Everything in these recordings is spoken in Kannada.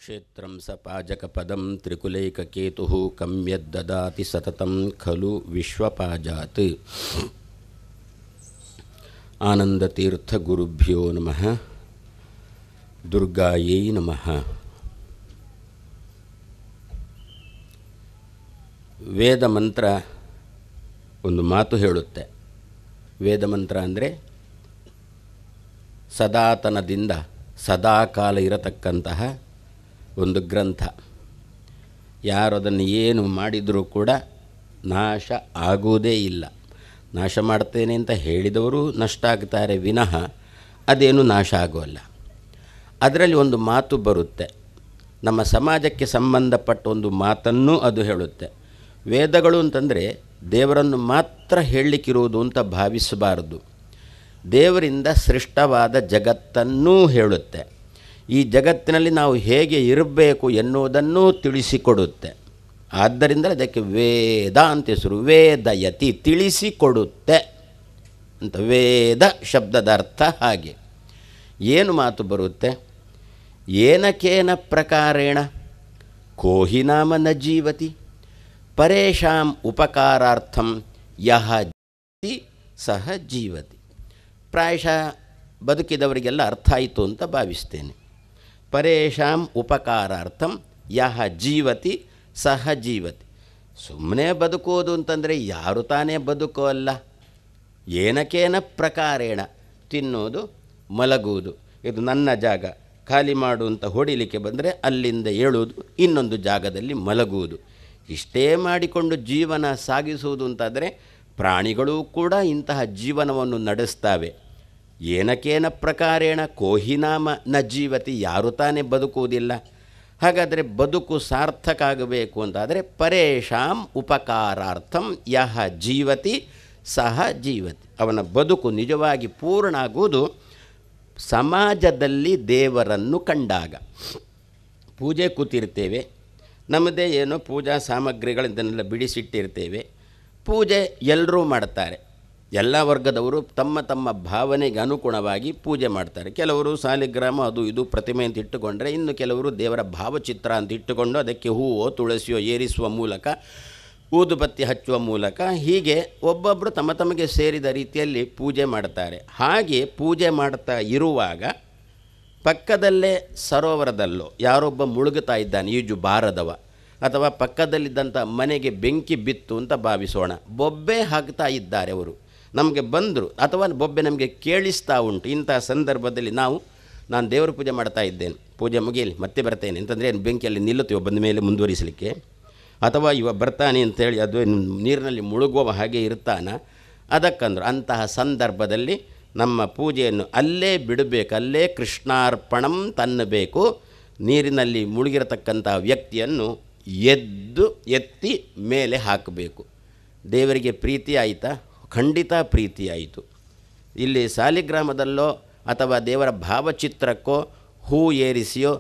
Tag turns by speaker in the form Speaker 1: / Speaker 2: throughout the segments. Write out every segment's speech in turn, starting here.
Speaker 1: ಕ್ಷೇತ್ರಂ ಸ ಪಾಜಕಪದಂ ತ್ರಿಕುಲೈಕಕೇತುಃ ಕಂ ಯದ್ದದಾತಿ ಸತತಂ ಖಲು ವಿಶ್ವಪಾಜಾತ್. ಆನಂದತೀರ್ಥಗುರುಭ್ಯೋ ನಮಃ. ದುರ್ಗಾಯೈ ನಮಃ. ವೇದ ಮಂತ್ರ ಒಂದು ಮಾತು ಹೇಳುತ್ತೆ. ವೇದ ಮಂತ್ರ ಅಂದರೆ ಸದಾತನದಿಂದ ಸದಾಕಾಲ ಇರತಕ್ಕಂತಹ ಒಂದು ಗ್ರಂಥ. ಯಾರು ಅದನ್ನು ಏನು ಮಾಡಿದರೂ ಕೂಡ ನಾಶ ಆಗುವುದೇ ಇಲ್ಲ. ನಾಶ ಮಾಡ್ತೇನೆ ಅಂತ ಹೇಳಿದವರು ನಷ್ಟ ಆಗ್ತಾರೆ ವಿನಃ ಅದೇನು ನಾಶ ಆಗೋಲ್ಲ. ಅದರಲ್ಲಿ ಒಂದು ಮಾತು ಬರುತ್ತೆ, ನಮ್ಮ ಸಮಾಜಕ್ಕೆ ಸಂಬಂಧಪಟ್ಟ ಒಂದು ಮಾತನ್ನು ಅದು ಹೇಳುತ್ತೆ. ವೇದಗಳು ಅಂತಂದರೆ ದೇವರನ್ನು ಮಾತ್ರ ಹೇಳಲಿಕ್ಕಿರುವುದು ಅಂತ ಭಾವಿಸಬಾರದು. ದೇವರಿಂದ ಸೃಷ್ಟವಾದ ಜಗತ್ತನ್ನೂ ಹೇಳುತ್ತೆ. ಈ ಜಗತ್ತಿನಲ್ಲಿ ನಾವು ಹೇಗೆ ಇರಬೇಕು ಎನ್ನುವುದನ್ನು ತಿಳಿಸಿಕೊಡುತ್ತೆ. ಆದ್ದರಿಂದ ಅದಕ್ಕೆ ವೇದ ಅಂತ ಹೆಸರು. ವೇದಯತಿ, ತಿಳಿಸಿಕೊಡುತ್ತೆ ಅಂತ. ವೇದ ಶಬ್ದದ ಅರ್ಥ ಹಾಗೆ. ಏನು ಮಾತು ಬರುತ್ತೆ? ಏನಕೇನ ಪ್ರಕಾರೇಣ ಕೋಹಿ ನಾಮ ನ ಜೀವತಿ ಪರೇಶಾಂ ಉಪಕಾರಾರ್ಥಂ ಯಹ ಜೀವತಿ ಸಹ ಜೀವತಿ. ಪ್ರಾಯಶಃ ಬದುಕಿದವರಿಗೆಲ್ಲ ಅರ್ಥ ಆಯಿತು ಅಂತ ಭಾವಿಸ್ತೇನೆ. ಪರೇಶಾಂ ಉಪಕಾರಾರ್ಥಂ ಯಹ ಜೀವತಿ ಸಹ ಜೀವತಿ. ಸುಮ್ಮನೆ ಬದುಕೋದು ಅಂತಂದರೆ ಯಾರು ತಾನೇ ಬದುಕೋಲ್ಲ. ಏನಕೇನ ಪ್ರಕಾರೇಣ, ತಿನ್ನೋದು ಮಲಗುವುದು, ಇದು ನನ್ನ ಜಾಗ, ಖಾಲಿ ಮಾಡು ಅಂತ ಹೊಡಿಲಿಕ್ಕೆ ಬಂದರೆ ಅಲ್ಲಿಂದ ಏಳುವುದು, ಇನ್ನೊಂದು ಜಾಗದಲ್ಲಿ ಮಲಗುವುದು, ಇಷ್ಟೇ ಮಾಡಿಕೊಂಡು ಜೀವನ ಸಾಗಿಸುವುದು ಅಂತಾದರೆ ಪ್ರಾಣಿಗಳು ಕೂಡ ಇಂತಹ ಜೀವನವನ್ನು ನಡೆಸ್ತಾವೆ. ಏನಕೇನ ಪ್ರಕಾರೇಣ ಕೋಹಿ ನಾಮ ನ ಜೀವತಿ, ಯಾರು ತಾನೇ ಬದುಕುವುದಿಲ್ಲ. ಹಾಗಾದರೆ ಬದುಕು ಸಾರ್ಥಕ ಆಗಬೇಕು ಅಂತಾದರೆ ಪರೇಶಾಂ ಉಪಕಾರಾರ್ಥಂ ಯಹ ಜೀವತಿ ಸಹ ಜೀವತಿ. ಅವನ ಬದುಕು ನಿಜವಾಗಿ ಪೂರ್ಣ ಆಗುವುದು ಸಮಾಜದಲ್ಲಿ ದೇವರನ್ನು ಕಂಡಾಗ. ಪೂಜೆ ಕೂತಿರ್ತೇವೆ, ನಮ್ಮದೇ ಏನೋ ಪೂಜಾ ಸಾಮಗ್ರಿಗಳನ್ನೆಲ್ಲ ಬಿಡಿಸಿಟ್ಟಿರ್ತೇವೆ. ಪೂಜೆ ಎಲ್ಲರೂ ಮಾಡ್ತಾರೆ. ಎಲ್ಲ ವರ್ಗದವರು ತಮ್ಮ ತಮ್ಮ ಭಾವನೆಗೆ ಅನುಗುಣವಾಗಿ ಪೂಜೆ ಮಾಡ್ತಾರೆ. ಕೆಲವರು ಸಾಲಿಗ್ರಾಮ ಅದು ಇದು ಪ್ರತಿಮೆ ಅಂತ ಇಟ್ಟುಕೊಂಡ್ರೆ, ಇನ್ನು ಕೆಲವರು ದೇವರ ಭಾವಚಿತ್ರ ಅಂತ ಇಟ್ಟುಕೊಂಡು ಅದಕ್ಕೆ ಹೂವೋ ತುಳಸಿಯೋ ಏರಿಸುವ ಮೂಲಕ, ಊದುಬತ್ತಿ ಹಚ್ಚುವ ಮೂಲಕ, ಹೀಗೆ ಒಬ್ಬೊಬ್ಬರು ತಮ್ಮ ತಮಗೆ ಸೇರಿದ ರೀತಿಯಲ್ಲಿ ಪೂಜೆ ಮಾಡ್ತಾರೆ. ಹಾಗೆ ಪೂಜೆ ಮಾಡ್ತಾ ಇರುವಾಗ ಪಕ್ಕದಲ್ಲೇ ಸರೋವರದಲ್ಲೋ ಯಾರೊಬ್ಬ ಮುಳುಗುತ್ತಾ ಇದ್ದಾನೆ, ಈಜು ಬಾರದವ, ಅಥವಾ ಪಕ್ಕದಲ್ಲಿದ್ದಂಥ ಮನೆಗೆ ಬೆಂಕಿ ಬಿತ್ತು ಅಂತ ಭಾವಿಸೋಣ, ಬೊಬ್ಬೆ ಹಾಕ್ತಾ ಇದ್ದಾರೆ ಅವರು, ನಮಗೆ ಬಂದರು, ಅಥವಾ ಬೊಬ್ಬೆ ನಮಗೆ ಕೇಳಿಸ್ತಾ ಉಂಟು. ಇಂಥ ಸಂದರ್ಭದಲ್ಲಿ ನಾನು ದೇವರ ಪೂಜೆ ಮಾಡ್ತಾ ಇದ್ದೇನೆ, ಪೂಜೆ ಮುಗಿಯಲಿ ಮತ್ತೆ ಬರ್ತೇನೆ ಅಂತಂದರೆ ಬೆಂಕಿಯಲ್ಲಿ ನಿಲ್ಲುತ್ತೀವಿ ಬಂದ ಮೇಲೆ ಮುಂದುವರಿಸಲಿಕ್ಕೆ, ಅಥವಾ ಇವ ಬರ್ತಾನೆ ಅಂತೇಳಿ ಅದು ನೀರಿನಲ್ಲಿ ಮುಳುಗುವ ಹಾಗೆ ಇರ್ತಾನ, ಅದಕ್ಕಂದ್ರು ಅಂತಹ ಸಂದರ್ಭದಲ್ಲಿ ನಮ್ಮ ಪೂಜೆಯನ್ನು ಅಲ್ಲೇ ಬಿಡಬೇಕು, ಅಲ್ಲೇ ಕೃಷ್ಣಾರ್ಪಣಂ ತನ್ನಬೇಕು. ನೀರಿನಲ್ಲಿ ಮುಳುಗಿರತಕ್ಕಂಥ ವ್ಯಕ್ತಿಯನ್ನು ಎತ್ತಿ ಮೇಲೆ ಹಾಕಬೇಕು. ದೇವರಿಗೆ ಪ್ರೀತಿ ಆಯಿತಾ? ಖಂಡಿತ ಪ್ರೀತಿ ಆಯಿತು. ಇಲ್ಲಿ ಸಾಲಿಗ್ರಾಮದಲ್ಲೋ ಅಥವಾ ದೇವರ ಭಾವಚಿತ್ರಕ್ಕೋ ಹೂ ಏರಿಸಿಯೋ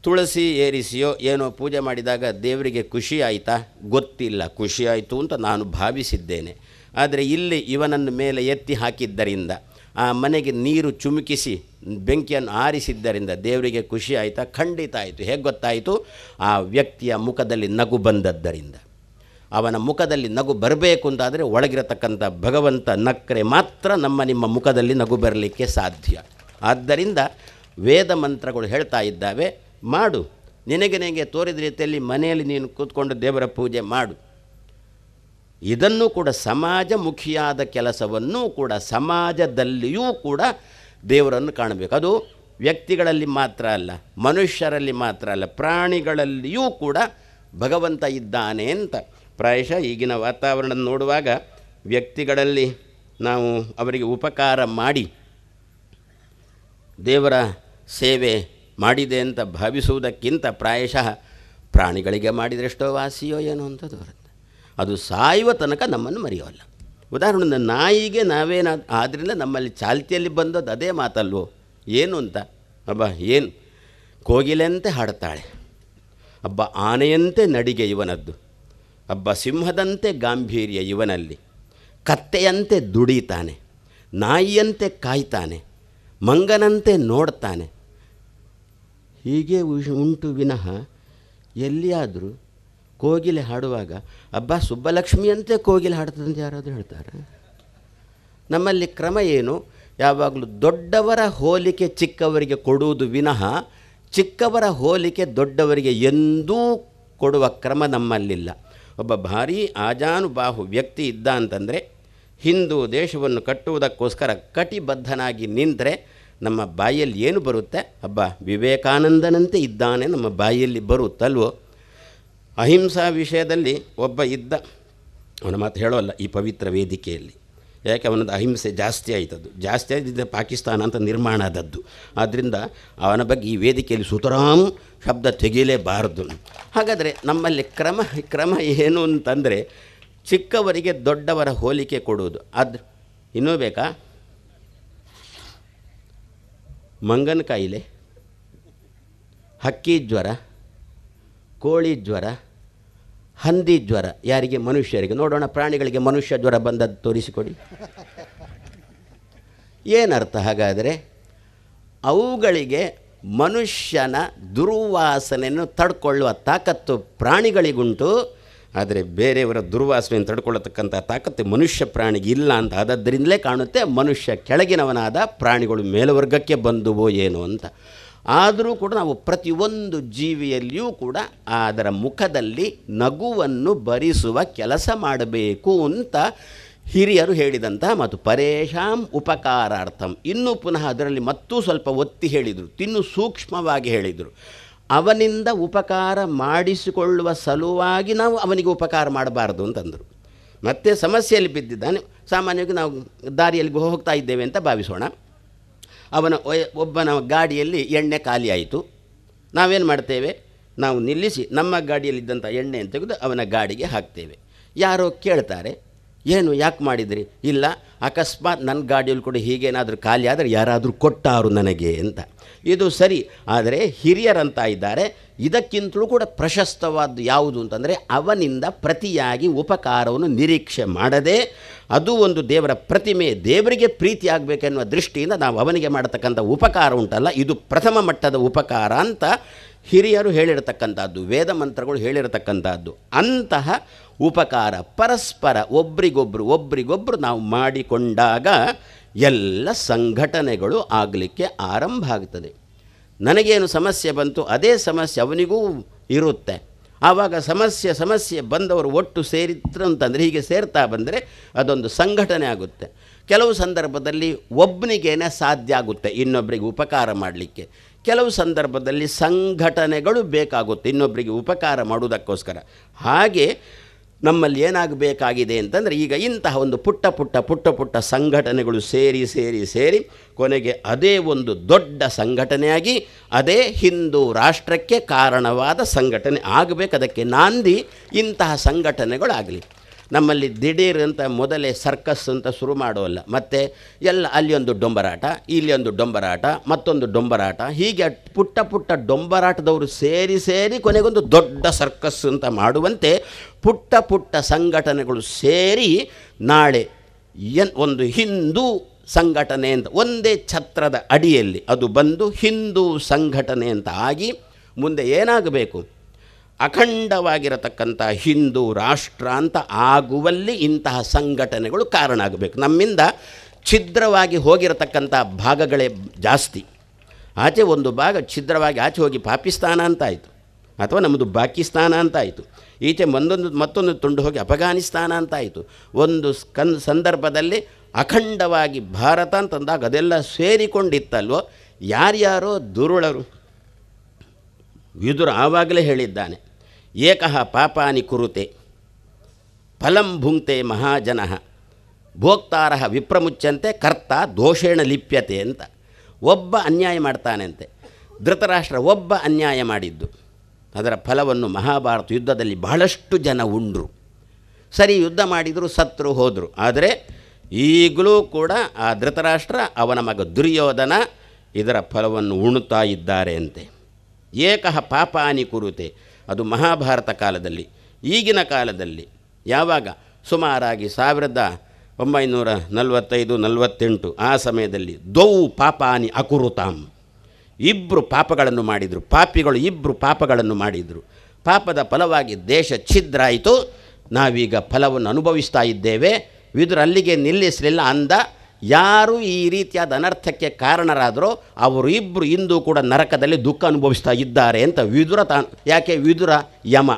Speaker 1: ತುಳಸಿ ಏರಿಸಿಯೋ ಏನೋ ಪೂಜೆ ಮಾಡಿದಾಗ ದೇವರಿಗೆ ಖುಷಿ ಆಯಿತಾ? ಗೊತ್ತಿಲ್ಲ. ಖುಷಿ ಆಯಿತು ಅಂತ ನಾನು ಭಾವಿಸಿದ್ದೇನೆ. ಆದರೆ ಇಲ್ಲಿ ಇವನನ್ನು ಮೇಲೆ ಎತ್ತಿ ಹಾಕಿದ್ದರಿಂದ, ಆ ಮನೆಗೆ ನೀರು ಚುಮುಕಿಸಿ ಬೆಂಕಿಯನ್ನು ಆರಿಸಿದ್ದರಿಂದ ದೇವರಿಗೆ ಖುಷಿ ಆಯಿತಾ? ಖಂಡಿತ ಆಯಿತು. ಹೇಗೆ ಗೊತ್ತಾಯಿತು? ಆ ವ್ಯಕ್ತಿಯ ಮುಖದಲ್ಲಿ ನಗು ಬಂದದ್ದರಿಂದ. ಅವನ ಮುಖದಲ್ಲಿ ನಗು ಬರಬೇಕು ಅಂತಾದರೆ ಒಳಗಿರತಕ್ಕಂಥ ಭಗವಂತ ನಕ್ಕರೆ ಮಾತ್ರ ನಿಮ್ಮ ಮುಖದಲ್ಲಿ ನಗು ಬರಲಿಕ್ಕೆ ಸಾಧ್ಯ. ಆದ್ದರಿಂದ ವೇದ ಮಂತ್ರಗಳು ಹೇಳ್ತಾ ಇದ್ದಾವೆ, ಮಾಡು, ನಿನಗೆ ತೋರಿದ ರೀತಿಯಲ್ಲಿ ಮನೆಯಲ್ಲಿ ನೀನು ಕೂತ್ಕೊಂಡು ದೇವರ ಪೂಜೆ ಮಾಡು. ಇದನ್ನು ಕೂಡ ಸಮಾಜಮುಖಿಯಾದ ಕೆಲಸವನ್ನು ಕೂಡ ಸಮಾಜದಲ್ಲಿಯೂ ಕೂಡ ದೇವರನ್ನು ಕಾಣಬೇಕು. ಅದು ವ್ಯಕ್ತಿಗಳಲ್ಲಿ ಮಾತ್ರ ಅಲ್ಲ, ಮನುಷ್ಯರಲ್ಲಿ ಮಾತ್ರ ಅಲ್ಲ, ಪ್ರಾಣಿಗಳಲ್ಲಿಯೂ ಕೂಡ ಭಗವಂತ ಇದ್ದಾನೆ ಅಂತ. ಪ್ರಾಯಶಃ ಈಗಿನ ವಾತಾವರಣ ನೋಡುವಾಗ ವ್ಯಕ್ತಿಗಳಲ್ಲಿ ನಾವು ಅವರಿಗೆ ಉಪಕಾರ ಮಾಡಿ ದೇವರ ಸೇವೆ ಮಾಡಿದೆ ಅಂತ ಭಾವಿಸುವುದಕ್ಕಿಂತ ಪ್ರಾಯಶಃ ಪ್ರಾಣಿಗಳಿಗೆ ಮಾಡಿದರೆ ಎಷ್ಟೋ ವಾಸಿಯೋ ಏನೋ ಅಂತ ತೋರುತ್ತೆ. ಅದು ಸಾಯುವ ತನಕ ನಮ್ಮನ್ನು ಮರೆಯೋಲ್ಲ. ಉದಾಹರಣೆ, ನಾಯಿಗೆ ನಾವೇನು ಆದ್ದರಿಂದ ನಮ್ಮಲ್ಲಿ ಚಾಲ್ತಿಯಲ್ಲಿ ಬಂದದ್ದು ಅದೇ ಮಾತಲ್ವೋ. ಏನು ಅಂತ, ಅಬ್ಬ ಏನು ಕೋಗಿಲೆಂತೆ ಹಾಡುತ್ತಾಳೆ, ಅಬ್ಬ ಆನೆಯಂತೆ ನಡಿಗೆ ಇವನದ್ದು, ಅಬ್ಬ ಸಿಂಹದಂತೆ ಗಾಂಭೀರ್ಯ ಇವನಲ್ಲಿ, ಕತ್ತೆಯಂತೆ ದುಡಿತಾನೆ, ನಾಯಿಯಂತೆ ಕಾಯ್ತಾನೆ, ಮಂಗನಂತೆ ನೋಡ್ತಾನೆ, ಹೀಗೆ ಉಂಟು ವಿನಃ ಎಲ್ಲಿಯಾದರೂ ಕೋಗಿಲೆ ಹಾಡುವಾಗ ಅಬ್ಬಾ ಸುಬ್ಬಲಕ್ಷ್ಮಿಯಂತೆ ಕೋಗಿಲೆ ಹಾಡ್ತದಂತ ಯಾರಾದರೂ ಹೇಳ್ತಾರೆ? ನಮ್ಮಲ್ಲಿ ಕ್ರಮ ಏನು? ಯಾವಾಗಲೂ ದೊಡ್ಡವರ ಹೋಲಿಕೆ ಚಿಕ್ಕವರಿಗೆ ಕೊಡುವುದು ವಿನಃ ಚಿಕ್ಕವರ ಹೋಲಿಕೆ ದೊಡ್ಡವರಿಗೆ ಎಂದೂ ಕೊಡುವ ಕ್ರಮ ನಮ್ಮಲ್ಲಿಲ್ಲ. ಒಬ್ಬ ಭಾರೀ ಆಜಾನುಬಾಹು ವ್ಯಕ್ತಿ ಇದ್ದ ಅಂತಂದರೆ ಹಿಂದೂ ದೇಶವನ್ನು ಕಟ್ಟುವುದಕ್ಕೋಸ್ಕರ ಕಟಿಬದ್ಧನಾಗಿ ನಿಂತರೆ ನಮ್ಮ ಬಾಯಲ್ಲಿ ಏನು ಬರುತ್ತೆ? ಹಬ್ಬ ವಿವೇಕಾನಂದನಂತೆ ಇದ್ದಾನೆ ನಮ್ಮ ಬಾಯಲ್ಲಿ ಬರುತ್ತಲ್ವೋ. ಅಹಿಂಸಾ ವಿಷಯದಲ್ಲಿ ಒಬ್ಬ ಇದ್ದ, ಅವನ ಮಾತು ಹೇಳೋಲ್ಲ ಈ ಪವಿತ್ರ ವೇದಿಕೆಯಲ್ಲಿ, ಯಾಕೆ ಅವನದ್ದು ಅಹಿಂಸೆ ಜಾಸ್ತಿ ಆಯ್ತದ್ದು. ಜಾಸ್ತಿ ಆಯ್ತಿದ್ದ ಪಾಕಿಸ್ತಾನ ಅಂತ ನಿರ್ಮಾಣ ಆದದ್ದು. ಆದ್ದರಿಂದ ಅವನ ಬಗ್ಗೆ ಈ ವೇದಿಕೆಯಲ್ಲಿ ಸುತರಾಮ್ ಶಬ್ದ ತೆಗೀಲೇಬಾರದು. ಹಾಗಾದರೆ ನಮ್ಮಲ್ಲಿ ಕ್ರಮ ಏನು ಅಂತಂದರೆ ಚಿಕ್ಕವರಿಗೆ ದೊಡ್ಡವರ ಹೋಲಿಕೆ ಕೊಡುವುದು. ಇನ್ನೂ ಬೇಕಾ? ಮಂಗನ ಕಾಯಿಲೆ, ಹಕ್ಕಿ ಜ್ವರ, ಕೋಳಿ ಜ್ವರ, ಹಂದಿ ಜ್ವರ ಯಾರಿಗೆ? ಮನುಷ್ಯರಿಗೆ. ನೋಡೋಣ, ಪ್ರಾಣಿಗಳಿಗೆ ಮನುಷ್ಯ ಜ್ವರ ಬಂದದ್ದು ತೋರಿಸಿಕೊಡಿ. ಏನರ್ಥ ಹಾಗಾದರೆ? ಅವುಗಳಿಗೆ ಮನುಷ್ಯನ ದುರ್ವಾಸನೆಯನ್ನು ತಡ್ಕೊಳ್ಳುವ ತಾಕತ್ತು ಪ್ರಾಣಿಗಳಿಗುಂಟು, ಆದರೆ ಬೇರೆಯವರ ದುರ್ವಾಸನೆಯನ್ನು ತಡ್ಕೊಳ್ಳತಕ್ಕಂಥ ತಾಕತ್ತು ಮನುಷ್ಯ ಪ್ರಾಣಿಗೆ ಇಲ್ಲ ಅಂತ. ಆದದ್ದರಿಂದಲೇ ಕಾಣುತ್ತೆ ಮನುಷ್ಯ ಕೆಳಗಿನವನಾದ, ಪ್ರಾಣಿಗಳು ಮೇಲ್ವರ್ಗಕ್ಕೆ ಬಂದುವೋ ಏನೋ ಅಂತ. ಆದರೂ ಕೂಡ ನಾವು ಪ್ರತಿಯೊಂದು ಜೀವಿಯಲ್ಲಿಯೂ ಕೂಡ ಅದರ ಮುಖದಲ್ಲಿ ನಗುವನ್ನು ಬರಿಸುವ ಕೆಲಸ ಮಾಡಬೇಕು ಅಂತ ಹಿರಿಯರು ಹೇಳಿದಂತಹ ಮಾತು. ಪರೇಶಾಂ ಉಪಕಾರಾರ್ಥಂ. ಇನ್ನೂ ಪುನಃ ಅದರಲ್ಲಿ ಮತ್ತೂ ಸ್ವಲ್ಪ ಒತ್ತಿ ಹೇಳಿದರು, ಇನ್ನೂ ಸೂಕ್ಷ್ಮವಾಗಿ ಹೇಳಿದರು. ಅವನಿಂದ ಉಪಕಾರ ಮಾಡಿಸಿಕೊಳ್ಳುವ ಸಲುವಾಗಿ ನಾವು ಅವನಿಗೆ ಉಪಕಾರ ಮಾಡಬಾರ್ದು ಅಂತಂದರು. ಮತ್ತೆ ಸಮಸ್ಯೆಯಲ್ಲಿ ಬಿದ್ದಿದ್ದಾನೆ. ಸಾಮಾನ್ಯವಾಗಿ ನಾವು ದಾರಿಯಲ್ಲಿ ಹೋಗ್ತಾ ಇದ್ದೇವೆ ಅಂತ ಭಾವಿಸೋಣ. ಒಬ್ಬನ ಗಾಡಿಯಲ್ಲಿ ಎಣ್ಣೆ ಖಾಲಿ ಆಯಿತು. ನಾವೇನು ಮಾಡ್ತೇವೆ? ನಾವು ನಿಲ್ಲಿಸಿ ನಮ್ಮ ಗಾಡಿಯಲ್ಲಿದ್ದಂಥ ಎಣ್ಣೆಯನ್ನು ತೆಗೆದು ಅವನ ಗಾಡಿಗೆ ಹಾಕ್ತೇವೆ. ಯಾರೋ ಕೇಳ್ತಾರೆ, ಏನು ಯಾಕೆ ಮಾಡಿದ್ರಿ? ಇಲ್ಲ, ಅಕಸ್ಮಾತ್ ನನ್ನ ಗಾಡಿಯಲ್ಲಿ ಕೂಡ ಹೀಗೇನಾದರೂ ಖಾಲಿ ಆದರೆ ಯಾರಾದರೂ ಕೊಟ್ಟಾರು ನನಗೆ ಅಂತ. ಇದು ಸರಿ. ಆದರೆ ಹಿರಿಯರಂತ ಇದ್ದಾರೆ, ಇದಕ್ಕಿಂತಲೂ ಕೂಡ ಪ್ರಶಸ್ತವಾದ್ದು ಯಾವುದು ಅಂತಂದರೆ ಅವನಿಂದ ಪ್ರತಿಯಾಗಿ ಉಪಕಾರವನ್ನು ನಿರೀಕ್ಷೆ ಮಾಡದೆ, ಅದು ಒಂದು ದೇವರ ಪ್ರತಿಮೆ, ದೇವರಿಗೆ ಪ್ರೀತಿ ಆಗಬೇಕೆನ್ನುವ ದೃಷ್ಟಿಯಿಂದ ನಾವು ಅವನಿಗೆ ಮಾಡತಕ್ಕಂಥ ಉಪಕಾರ ಉಂಟಲ್ಲ, ಇದು ಪ್ರಥಮ ಮಟ್ಟದ ಉಪಕಾರ ಅಂತ ಹಿರಿಯರು ಹೇಳಿರತಕ್ಕಂಥದ್ದು, ವೇದ ಮಂತ್ರಗಳು ಹೇಳಿರತಕ್ಕಂಥದ್ದು. ಅಂತಹ ಉಪಕಾರ ಪರಸ್ಪರ ಒಬ್ರಿಗೊಬ್ಬರು ನಾವು ಮಾಡಿಕೊಂಡಾಗ ಎಲ್ಲ ಸಂಘಟನೆಗಳು ಆಗಲಿಕ್ಕೆ ಆರಂಭ ಆಗ್ತದೆ. ನನಗೇನು ಸಮಸ್ಯೆ ಬಂತು ಅದೇ ಸಮಸ್ಯೆ ಅವನಿಗೂ ಇರುತ್ತೆ. ಆವಾಗ ಸಮಸ್ಯೆ ಬಂದವರು ಒಟ್ಟು ಸೇರಿದ್ರು ಅಂತಂದರೆ, ಹೀಗೆ ಸೇರ್ತಾ ಬಂದರೆ ಅದೊಂದು ಸಂಘಟನೆ ಆಗುತ್ತೆ. ಕೆಲವು ಸಂದರ್ಭದಲ್ಲಿ ಒಬ್ಬನಿಗೇನೆ ಸಾಧ್ಯ ಆಗುತ್ತೆ ಇನ್ನೊಬ್ಬರಿಗೆ ಉಪಕಾರ ಮಾಡಲಿಕ್ಕೆ. ಕೆಲವು ಸಂದರ್ಭದಲ್ಲಿ ಸಂಘಟನೆಗಳು ಬೇಕಾಗುತ್ತೆ ಇನ್ನೊಬ್ಬರಿಗೆ ಉಪಕಾರ ಮಾಡುವುದಕ್ಕೋಸ್ಕರ. ಹಾಗೆ ನಮ್ಮಲ್ಲಿ ಏನಾಗಬೇಕಾಗಿದೆ ಅಂತಂದರೆ, ಈಗ ಇಂತಹ ಒಂದು ಪುಟ್ಟ ಸಂಘಟನೆಗಳು ಸೇರಿ ಕೊನೆಗೆ ಅದೇ ಒಂದು ದೊಡ್ಡ ಸಂಘಟನೆಯಾಗಿ ಅದೇ ಹಿಂದೂ ರಾಷ್ಟ್ರಕ್ಕೆ ಕಾರಣವಾದ ಸಂಘಟನೆ ಆಗಬೇಕು. ಅದಕ್ಕೆ ನಾಂದಿ ಇಂತಹ ಸಂಘಟನೆಗಳಾಗಲಿ. ನಮ್ಮಲ್ಲಿ ದಿಢೀರ್ ಅಂತ ಮೊದಲೇ ಸರ್ಕಸ್ ಅಂತ ಶುರು ಮಾಡೋಲ್ಲ, ಮತ್ತು ಎಲ್ಲ ಅಲ್ಲಿ ಒಂದು ಡೊಂಬರಾಟ, ಇಲ್ಲಿ ಒಂದು ಡೊಂಬರಾಟ, ಮತ್ತೊಂದು ಡೊಂಬರಾಟ, ಹೀಗೆ ಪುಟ್ಟ ಡೊಂಬರಾಟದವರು ಸೇರಿ ಕೊನೆಗೊಂದು ದೊಡ್ಡ ಸರ್ಕಸ್ ಅಂತ ಮಾಡುವಂತೆ ಪುಟ್ಟ ಸಂಘಟನೆಗಳು ಸೇರಿ ನಾಳೆ ಒಂದು ಹಿಂದೂ ಸಂಘಟನೆ ಅಂತ ಒಂದೇ ಛತ್ರದ ಅಡಿಯಲ್ಲಿ ಅದು ಬಂದು ಹಿಂದೂ ಸಂಘಟನೆ ಅಂತ ಆಗಿ ಮುಂದೆ ಏನಾಗಬೇಕು? ಅಖಂಡವಾಗಿರತಕ್ಕಂಥ ಹಿಂದೂ ರಾಷ್ಟ್ರ ಅಂತ ಆಗುವಲ್ಲಿ ಇಂತಹ ಸಂಘಟನೆಗಳು ಕಾರಣ ಆಗಬೇಕು. ನಮ್ಮಿಂದ ಛಿದ್ರವಾಗಿ ಹೋಗಿರತಕ್ಕಂಥ ಭಾಗಗಳೇ ಜಾಸ್ತಿ. ಆಚೆ ಒಂದು ಭಾಗ ಛಿದ್ರವಾಗಿ ಆಚೆ ಹೋಗಿ ಪಾಕಿಸ್ತಾನ ಅಂತಾಯಿತು, ಅಥವಾ ನಮ್ಮದು ಪಾಕಿಸ್ತಾನ ಅಂತಾಯಿತು. ಈಚೆ ಮತ್ತೊಂದು ತುಂಡು ಹೋಗಿ ಅಫಘಾನಿಸ್ತಾನ ಅಂತಾಯಿತು. ಒಂದು ಸಂದರ್ಭದಲ್ಲಿ ಅಖಂಡವಾಗಿ ಭಾರತ ಅಂತಂದಾಗ ಅದೆಲ್ಲ ಸೇರಿಕೊಂಡಿತ್ತಲ್ವೋ. ಯಾರ್ಯಾರೋ ದುರುಳರು, ವಿದುರ ಆವಾಗಲೇ ಹೇಳಿದ್ದಾನೆ, ಏಕಃ ಪಾಪಾನಿ ಕುರುತೆ ಫಲಂ ಭುಂಕ್ತೆ ಮಹಾಜನಃ ಭೋಕ್ತಾರಃ ವಿಪ್ರಮುಚ್ಚಂತೆ ಕರ್ತ ದೋಷೇಣ ಲಿಪ್ಯತೆ ಅಂತ. ಒಬ್ಬ ಅನ್ಯಾಯ ಮಾಡ್ತಾನಂತೆ. ಧೃತರಾಷ್ಟ್ರ ಒಬ್ಬ ಅನ್ಯಾಯ ಮಾಡಿದ್ದು, ಅದರ ಫಲವನ್ನು ಮಹಾಭಾರತ ಯುದ್ಧದಲ್ಲಿ ಬಹಳಷ್ಟು ಜನ ಉಂಡ್ರು. ಸರಿ, ಯುದ್ಧ ಮಾಡಿದರು, ಸತ್ರು, ಹೋದರು. ಆದರೆ ಈಗಲೂ ಕೂಡ ಆ ಧೃತರಾಷ್ಟ್ರ, ಅವನ ಮಗ ದುರ್ಯೋಧನ ಇದರ ಫಲವನ್ನು ಉಣ್ತಾ ಇದ್ದಾರೆ ಅಂತೆ. ಏಕಃ ಪಾಪಾನಿ ಕುರುತೆ, ಅದು ಮಹಾಭಾರತ ಕಾಲದಲ್ಲಿ. ಈಗಿನ ಕಾಲದಲ್ಲಿ ಯಾವಾಗ ಸುಮಾರಾಗಿ 1945-48 ಆ ಸಮಯದಲ್ಲಿ ದ್ವೌ ಪಾಪಾನಿ ಅಕುರುತಾಂ, ಇಬ್ಬರು ಪಾಪಗಳನ್ನು ಮಾಡಿದರು, ಪಾಪಿಗಳು ಇಬ್ಬರು ಪಾಪಗಳನ್ನು ಮಾಡಿದರು. ಪಾಪದ ಫಲವಾಗಿ ದೇಶ ಛಿದ್ರ ಆಯಿತು. ನಾವೀಗ ಫಲವನ್ನು ಅನುಭವಿಸ್ತಾ ಇದ್ದೇವೆ. ವಿದುರ ಅಲ್ಲಿಗೆ ನಿಲ್ಲಿಸಲಿಲ್ಲ. ಅಂದ, ಯಾರು ಈ ರೀತಿಯಾದ ಅನರ್ಥಕ್ಕೆ ಕಾರಣರಾದರೋ ಅವರು ಇಬ್ಬರು ಇಂದು ಕೂಡ ನರಕದಲ್ಲಿ ದುಃಖ ಅನುಭವಿಸ್ತಾ ಇದ್ದಾರೆ ಅಂತ ವಿದುರ ಯಾಕೆ ವಿದುರ ಯಮ,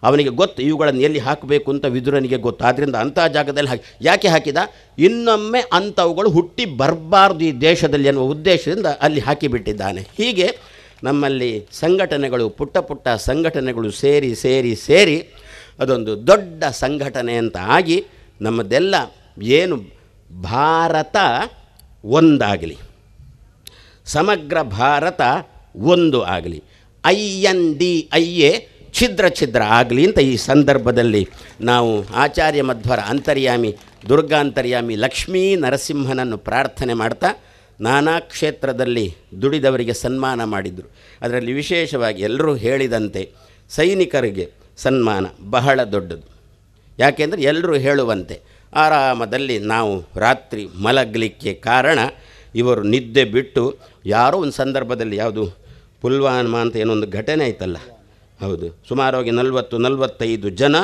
Speaker 1: ಅವನಿಗೆ ಗೊತ್ತು ಇವುಗಳನ್ನು ಎಲ್ಲಿ ಹಾಕಬೇಕು ಅಂತ ವಿದುರನಿಗೆ ಗೊತ್ತು. ಆದ್ದರಿಂದ ಅಂಥ ಜಾಗದಲ್ಲಿ ಯಾಕೆ ಹಾಕಿದ, ಇನ್ನೊಮ್ಮೆ ಅಂಥವುಗಳು ಹುಟ್ಟಿ ಬರಬಾರ್ದು ಈ ದೇಶದಲ್ಲಿ ಅನ್ನುವ ಉದ್ದೇಶದಿಂದ ಅಲ್ಲಿ ಹಾಕಿಬಿಟ್ಟಿದ್ದಾನೆ. ಹೀಗೆ ನಮ್ಮಲ್ಲಿ ಸಂಘಟನೆಗಳು, ಪುಟ್ಟ ಪುಟ್ಟ ಸಂಘಟನೆಗಳು ಸೇರಿ ಸೇರಿ ಸೇರಿ ಅದೊಂದು ದೊಡ್ಡ ಸಂಘಟನೆ ಅಂತ ಆಗಿ ನಮ್ಮದೆಲ್ಲ ಏನು ಭಾರತ ಒಂದಾಗಲಿ, ಸಮಗ್ರ ಭಾರತ ಒಂದು ಆಗಲಿ, INDIA ಛಿದ್ರ ಛಿದ್ರ ಆಗಲಿ ಅಂತ ಈ ಸಂದರ್ಭದಲ್ಲಿ ನಾವು ಆಚಾರ್ಯ ಮಧ್ವರ ಅಂತರ್ಯಾಮಿ, ದುರ್ಗಾಂತರ್ಯಾಮಿ ಲಕ್ಷ್ಮೀ ನರಸಿಂಹನನ್ನು ಪ್ರಾರ್ಥನೆ ಮಾಡ್ತಾ ನಾನಾ ಕ್ಷೇತ್ರದಲ್ಲಿ ದುಡಿದವರಿಗೆ ಸನ್ಮಾನ ಮಾಡಿದರು. ಅದರಲ್ಲಿ ವಿಶೇಷವಾಗಿ ಎಲ್ಲರೂ ಹೇಳಿದಂತೆ ಸೈನಿಕರಿಗೆ ಸನ್ಮಾನ ಬಹಳ ದೊಡ್ಡದು. ಯಾಕೆಂದರೆ ಎಲ್ಲರೂ ಹೇಳುವಂತೆ ಆರಾಮದಲ್ಲಿ ನಾವು ರಾತ್ರಿ ಮಲಗಲಿಕ್ಕೆ ಕಾರಣ ಇವರು ನಿದ್ದೆ ಬಿಟ್ಟು ಯಾರೋ ಒಂದು ಸಂದರ್ಭದಲ್ಲಿ ಯಾವುದು ಪುಲ್ವಾಮಾ ಅಂತ ಏನೊಂದು ಘಟನೆ ಆಯ್ತಲ್ಲ, ಹೌದು, ಸುಮಾರಾಗಿ 40-45 ಜನ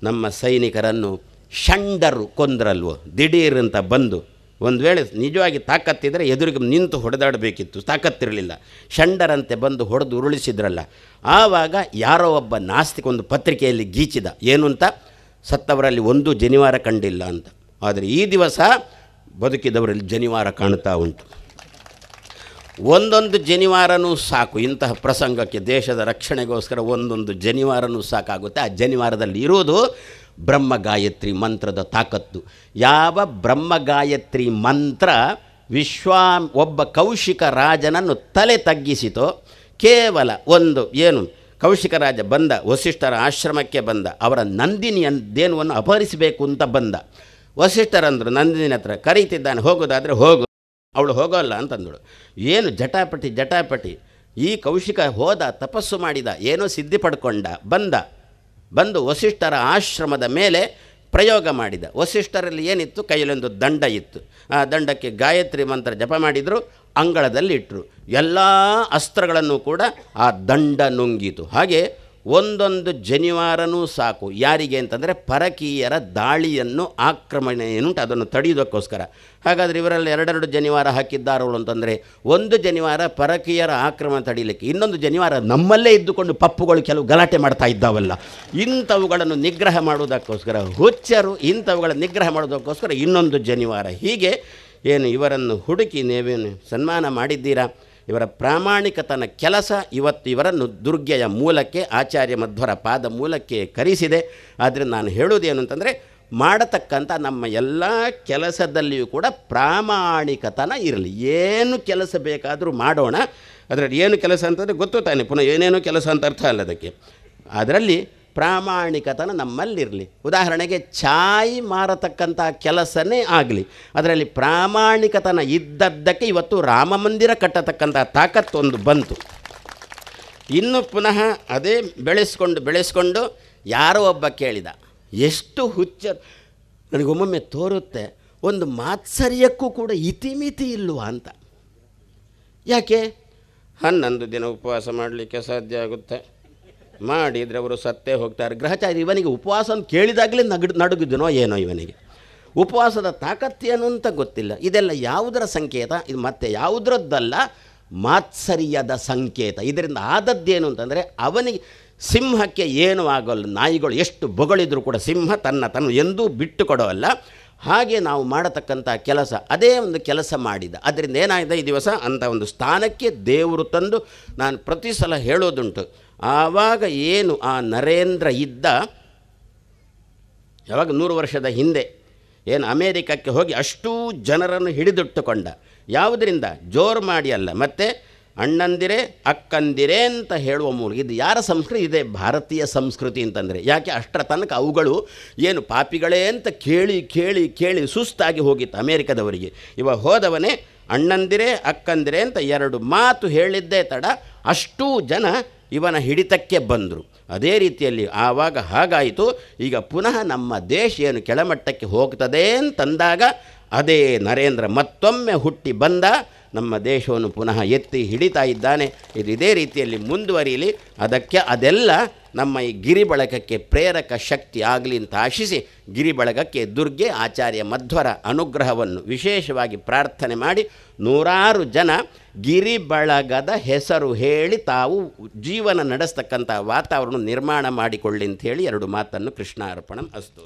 Speaker 1: ನಮ್ಮ ಸೈನಿಕರನ್ನು ಷಂಡರು ಕೊಂದ್ರಲ್ವೋ, ದಿಢೀರಂತ ಬಂದು. ಒಂದು ವೇಳೆ ನಿಜವಾಗಿ ತಾಕತ್ತಿದ್ದರೆ ಎದುರಿಗೆ ನಿಂತು ಹೊಡೆದಾಡಬೇಕಿತ್ತು, ತಾಕತ್ತಿರಲಿಲ್ಲ. ಷಂಡರಂತೆ ಬಂದು ಹೊಡೆದು ಉರುಳಿಸಿದ್ರಲ್ಲ. ಆವಾಗ ಯಾರೋ ಒಬ್ಬ ನಾಸ್ತಿಕ ಒಂದು ಪತ್ರಿಕೆಯಲ್ಲಿ ಗೀಚಿದ, ಏನು ಅಂತ, ಸತ್ತವರಲ್ಲಿ ಒಂದು ಜನಿವಾರ ಕಂಡಿಲ್ಲ ಅಂತ. ಆದರೆ ಈ ದಿವಸ ಬದುಕಿದವರಲ್ಲಿ ಜನಿವಾರ ಕಾಣ್ತಾ ಉಂಟು. ಒಂದೊಂದು ಜನಿವಾರನೂ ಸಾಕು ಇಂತಹ ಪ್ರಸಂಗಕ್ಕೆ, ದೇಶದ ರಕ್ಷಣೆಗೋಸ್ಕರ ಒಂದೊಂದು ಜನಿವಾರನೂ ಸಾಕಾಗುತ್ತೆ. ಆ ಜನಿವಾರದಲ್ಲಿ ಇರುವುದು ಬ್ರಹ್ಮಗಾಯತ್ರಿ ಮಂತ್ರದ ತಾಕತ್ತು. ಯಾವ ಬ್ರಹ್ಮಗಾಯತ್ರಿ ಮಂತ್ರ ಒಬ್ಬ ಕೌಶಿಕ ರಾಜನನ್ನು ತಲೆ ತಗ್ಗಿಸಿತೋ, ಕೇವಲ ಒಂದು ಏನು ಕೌಶಿಕ ರಾಜ ಬಂದ, ವಸಿಷ್ಠರ ಆಶ್ರಮಕ್ಕೆ ಬಂದ, ಅವರ ನಂದಿನಿಯ ದೇನುವನ್ನು ಅಪಹರಿಸಬೇಕು ಅಂತ ಬಂದ. ವಸಿಷ್ಠರಂದರು ನಂದಿನಿ ಹತ್ರ ಕರೀತಿದ್ದಾನೆ, ಹೋಗೋದಾದರೆ ಹೋಗು. ಅವಳು ಹೋಗೋಲ್ಲ ಅಂತಂದಳು. ಏನು ಜಟಾಪಟಿ ಈ ಕೌಶಿಕ ಹೋದ, ತಪಸ್ಸು ಮಾಡಿದ, ಏನೋ ಸಿದ್ಧಿ ಪಡ್ಕೊಂಡ, ಬಂದು ವಸಿಷ್ಠರ ಆಶ್ರಮದ ಮೇಲೆ ಪ್ರಯೋಗ ಮಾಡಿದ. ವಸಿಷ್ಠರಲ್ಲಿ ಏನಿತ್ತು, ಕೈಯಲ್ಲೊಂದು ದಂಡ ಇತ್ತು. ಆ ದಂಡಕ್ಕೆ ಗಾಯತ್ರಿ ಮಂತ್ರ ಜಪ ಮಾಡಿದರು, ಅಂಗಳದಲ್ಲಿ ಇಟ್ಟರು. ಎಲ್ಲ ಅಸ್ತ್ರಗಳನ್ನು ಕೂಡ ಆ ದಂಡ ನುಂಗಿತು. ಹಾಗೆ ಒಂದೊಂದು ಜನಿವಾರನೂ ಸಾಕು. ಯಾರಿಗೆ ಅಂತಂದರೆ ಪರಕೀಯರ ದಾಳಿಯನ್ನು, ಆಕ್ರಮಣ ಏನುಂಟು ಅದನ್ನು ತಡೆಯೋದಕ್ಕೋಸ್ಕರ. ಹಾಗಾದರೆ ಇವರಲ್ಲಿ 2 ಜನಿವಾರ ಹಾಕಿದ್ದಾರವಳು ಅಂತಂದರೆ, ಒಂದು ಜನಿವಾರ ಪರಕೀಯರ ಆಕ್ರಮಣ ತಡೀಲಿಕ್ಕೆ, ಇನ್ನೊಂದು ಜನಿವಾರ ನಮ್ಮಲ್ಲೇ ಇದ್ದುಕೊಂಡು ಪಪ್ಪುಗಳು ಕೆಲವು ಗಲಾಟೆ ಮಾಡ್ತಾ ಇದ್ದಾವಲ್ಲ, ಇಂಥವುಗಳನ್ನು ನಿಗ್ರಹ ಮಾಡುವುದಕ್ಕೋಸ್ಕರ, ಹುಚ್ಚರು ಇಂಥವುಗಳ ನಿಗ್ರಹ ಮಾಡೋದಕ್ಕೋಸ್ಕರ ಇನ್ನೊಂದು ಜನಿವಾರ. ಹೀಗೆ ಏನು ಇವರನ್ನು ಹುಡುಕಿ ನೀವೇನು ಸನ್ಮಾನ ಮಾಡಿದ್ದೀರಾ. ಇವರ ಪ್ರಾಮಾಣಿಕತನ ಕೆಲಸ ಇವತ್ತು ಇವರನ್ನು ದುರ್ಗೆಯ ಮೂಲಕ್ಕೆ, ಆಚಾರ್ಯ ಮಧ್ವರ ಪಾದ ಮೂಲಕ್ಕೆ ಕರೆಸಿದೆ. ಆದರೆ ನಾನು ಹೇಳುವುದೇನು ಅಂತಂದರೆ, ಮಾಡತಕ್ಕಂಥ ನಮ್ಮ ಎಲ್ಲ ಕೆಲಸದಲ್ಲಿಯೂ ಕೂಡ ಪ್ರಾಮಾಣಿಕತನ ಇರಲಿ. ಏನು ಕೆಲಸ ಬೇಕಾದರೂ ಮಾಡೋಣ. ಅದರಲ್ಲಿ ಏನು ಕೆಲಸ ಅಂತಂದರೆ ಗೊತ್ತು ತಾನೆ, ಪುನಃ ಏನೇನೋ ಕೆಲಸ ಅಂತ ಅರ್ಥ ಅಲ್ಲ ಅದಕ್ಕೆ. ಅದರಲ್ಲಿ ಪ್ರಾಮಾಣಿಕತನ ನಮ್ಮಲ್ಲಿರಲಿ. ಉದಾಹರಣೆಗೆ ಚಾಯ್ ಮಾರತಕ್ಕಂಥ ಕೆಲಸನೇ ಆಗಲಿ, ಅದರಲ್ಲಿ ಪ್ರಾಮಾಣಿಕತನ ಇದ್ದದ್ದಕ್ಕೆ ಇವತ್ತು ರಾಮ ಮಂದಿರ ಕಟ್ಟತಕ್ಕಂಥ ತಾಕತ್ತೊಂದು ಬಂತು. ಇನ್ನು ಪುನಃ ಅದೇ ಬೆಳೆಸ್ಕೊಂಡು ಯಾರೋ ಒಬ್ಬ ಕೇಳಿದ, ಎಷ್ಟು ಹುಚ್ಚ, ನನಗೊಮ್ಮೊಮ್ಮೆ ತೋರುತ್ತೆ ಒಂದು ಮಾತ್ಸರ್ಯಕ್ಕೂ ಕೂಡ ಇತಿಮಿತಿ ಇಲ್ವಾ ಅಂತ. ಯಾಕೆ 11 ದಿನ ಉಪವಾಸ ಮಾಡಲಿಕ್ಕೆ ಸಾಧ್ಯ ಆಗುತ್ತೆ, ಮಾಡಿದರೆ ಅವರು ಸತ್ತೇ ಹೋಗ್ತಾರೆ. ಗ್ರಹಚಾರಿ ಇವನಿಗೆ ಉಪವಾಸ ಅಂತ ಕೇಳಿದಾಗಲೇ ನಡುಗಿದನೋ ಏನೋ, ಇವನಿಗೆ ಉಪವಾಸದ ತಾಕತ್ತೇನು ಅಂತ ಗೊತ್ತಿಲ್ಲ. ಇದೆಲ್ಲ ಯಾವುದರ ಸಂಕೇತ? ಇದು ಮತ್ತೆ ಯಾವುದರದ್ದಲ್ಲ, ಮಾತ್ಸರ್ಯದ ಸಂಕೇತ. ಇದರಿಂದ ಆದದ್ದೇನು ಅಂತಂದರೆ, ಅವನಿಗೆ ಸಿಂಹಕ್ಕೆ ಏನೂ ಆಗೋಲ್ಲ, ನಾಯಿಗಳು ಎಷ್ಟು ಬೊಗಳಿದ್ರೂ ಕೂಡ ಸಿಂಹ ತನ್ನ ಎಂದೂ ಬಿಟ್ಟು ಕೊಡೋಲ್ಲ. ಹಾಗೆ ನಾವು ಮಾಡತಕ್ಕಂಥ ಕೆಲಸ ಅದೇ ಒಂದು ಕೆಲಸ ಮಾಡಿದ. ಅದರಿಂದ ಏನಾಗಿದೆ, ಈ ದಿವಸ ಅಂಥ ಒಂದು ಸ್ಥಾನಕ್ಕೆ ದೇವರು ತಂದು, ನಾನು ಪ್ರತಿ ಸಲ ಹೇಳೋದುಂಟು, ಆವಾಗ ಏನು ಆ ನರೇಂದ್ರ ಇದ್ದ, ಯಾವಾಗ 100 ವರ್ಷದ ಹಿಂದೆ ಏನು ಅಮೇರಿಕಕ್ಕೆ ಹೋಗಿ ಅಷ್ಟೂ ಜನರನ್ನು ಹಿಡಿದಿಟ್ಟುಕೊಂಡ. ಯಾವುದರಿಂದ? ಜೋರು ಮಾಡಿ ಅಲ್ಲ, ಮತ್ತು ಅಣ್ಣಂದಿರೇ ಅಕ್ಕಂದಿರೇ ಅಂತ ಹೇಳುವ ಮೂಲಕ. ಇದು ಯಾರ ಸಂಸ್ಕೃತಿ? ಇದೆ ಭಾರತೀಯ ಸಂಸ್ಕೃತಿ ಅಂತಂದರೆ. ಯಾಕೆ ಅಷ್ಟರ ತನಕ ಅವುಗಳು ಏನು ಪಾಪಿಗಳೇ ಅಂತ ಕೇಳಿ ಕೇಳಿ ಕೇಳಿ ಸುಸ್ತಾಗಿ ಹೋಗಿತ್ತು ಅಮೇರಿಕದವರಿಗೆ. ಇವ ಹೋದವನೇ ಅಣ್ಣಂದಿರೇ ಅಕ್ಕಂದಿರೇ ಅಂತ 2 ಮಾತು ಹೇಳಿದ್ದೇ ತಡ ಅಷ್ಟೂ ಜನ ಇವನ ಹಿಡಿತಕ್ಕೆ ಬಂದರು. ಅದೇ ರೀತಿಯಲ್ಲಿ ಆವಾಗ ಹಾಗಾಯಿತು. ಈಗ ಪುನಃ ನಮ್ಮ ದೇಶ ಏನು ಕೆಳಮಟ್ಟಕ್ಕೆ ಹೋಗ್ತದೆ ಅಂತಂದಾಗ ಅದೇ ನರೇಂದ್ರ ಮತ್ತೊಮ್ಮೆ ಹುಟ್ಟಿ ಬಂದ. ನಮ್ಮ ದೇಶವನ್ನು ಪುನಃ ಎತ್ತಿ ಹಿಡಿತಾ ಇದ್ದಾನೆ. ಇದು ಇದೇ ರೀತಿಯಲ್ಲಿ ಮುಂದುವರಿಯಲಿ. ಅದಕ್ಕೆ ಅದೆಲ್ಲ ನಮ್ಮ ಈ ಗಿರಿ ಬಳಗಕ್ಕೆ ಪ್ರೇರಕ ಶಕ್ತಿ ಆಗಲಿ ಅಂತ ಆಶಿಸಿ, ಗಿರಿ ಬಳಗಕ್ಕೆ ದುರ್ಗೆ ಆಚಾರ್ಯ ಮಧ್ವರ ಅನುಗ್ರಹವನ್ನು ವಿಶೇಷವಾಗಿ ಪ್ರಾರ್ಥನೆ ಮಾಡಿ, ನೂರಾರು ಜನ ಗಿರಿ ಬಳಗದ ಹೆಸರು ಹೇಳಿ ತಾವು ಜೀವನ ನಡೆಸ್ತಕ್ಕಂಥ ವಾತಾವರಣ ನಿರ್ಮಾಣ ಮಾಡಿಕೊಳ್ಳಿ ಅಂಥೇಳಿ 2 ಮಾತನ್ನು ಕೃಷ್ಣಾರ್ಪಣಂ ಅಸ್ತು.